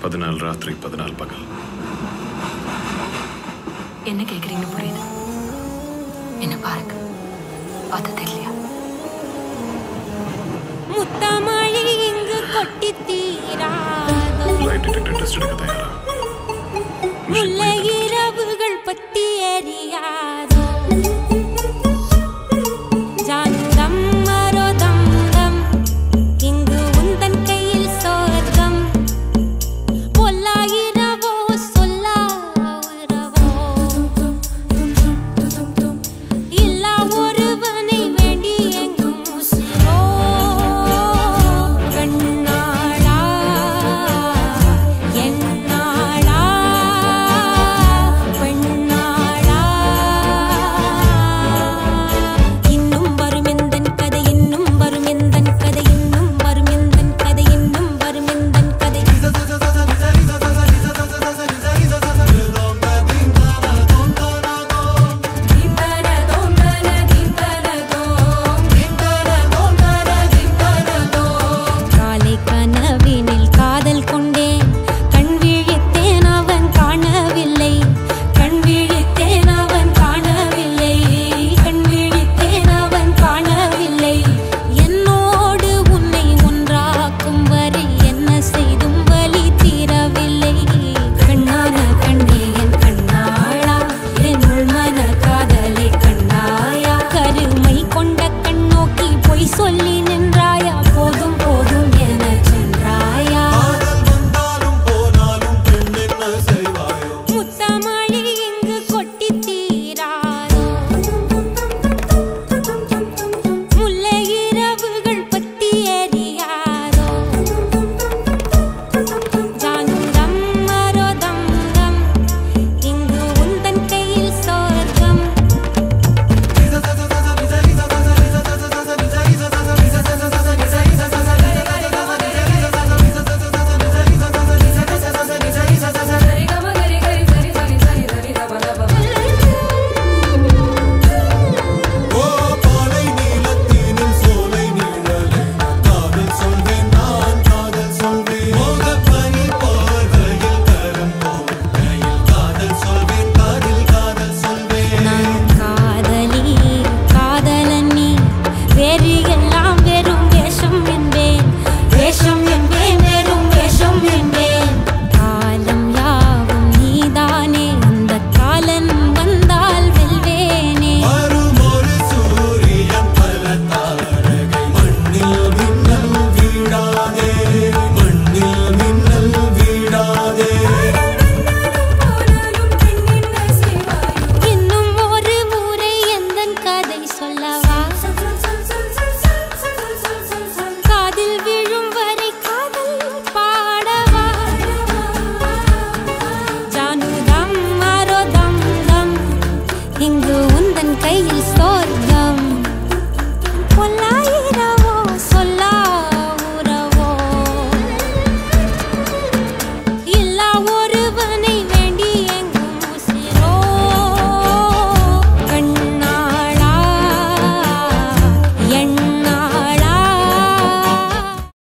14 ராத்திரி 14 பகல். என்ன கேக்குறீங்க புரியுது. என்ன பாருங்க, பார்த்தது இல்லையா? முத்தமழை இங்கு கொட்டி தீராதோ. லைட் டிடெக்டர் டெஸ்ட் எடுக்க தயாரா? முல்லை இரவுகள் பத்தி எரியாதோ. ஜானுதம் மரோதம் தம் இங்கு உந்தன் கையில் சொர்க்கம். பொல்லாயிரவோ சொல்லாயிரவோ இல்லா ஒருவனை வேண்டி எங்கும் உசிரோ. கண்ணாளா என்னாளா பெண்ணாளா. இன்னும் வரும் எந்தன் கதை, இன்னும் வரும் எந்தன் கதை, இன்னும் வரும் எந்தன் கதை, இன்னும் வரும் எந்தன் கதை. காலை கனவினில் காதல் கொண்டேன், கண் விழித்தேன் அவன் காணவில்லை, கண் விழித்தேன் அவன் காணவில்லை, கண் விழித்தேன் அவன் காணவில்லை. என்னோடு உன்னை ஒன்றாக்கும் வரை என்ன செய்தும் வலி தீரவில்லை. கண்ணான கண்ணே என் கண்ணாளா, என் உள்மன காதலை கண்டாயா? கருமை கொண்ட கண் நோக்கி பொய் சொல்லி நின்றாயா? போதும் போதும் என சென்றாயா? முத்தமழை இங்கு கொட்டி தீராதோ. முல்லை இரவுகள் பத்தி எரியாதோ. ஜானுதம் மரோதம் தம் இங்கு உந்தன் கையில் சொர்க்கம். நான் காதலி காதலன் நீ, வேறு எல்லாம் வெறும் வேஷம் என்பேன், வேஷம் என்பேன், வெறும் வேஷம் என்பேன். காலம் யாவும் நீதானே, அந்த காலன் வந்தால் வெல்வேனே. இன்னும் ஒரு முறை எந்தன் கதை சொல்லவா? காதில் விழும் வரை காதல் பாடவா? ஜானுதம் மரோதம் தம் இங்கு உந்தன் கையில் சொர்க்கம்.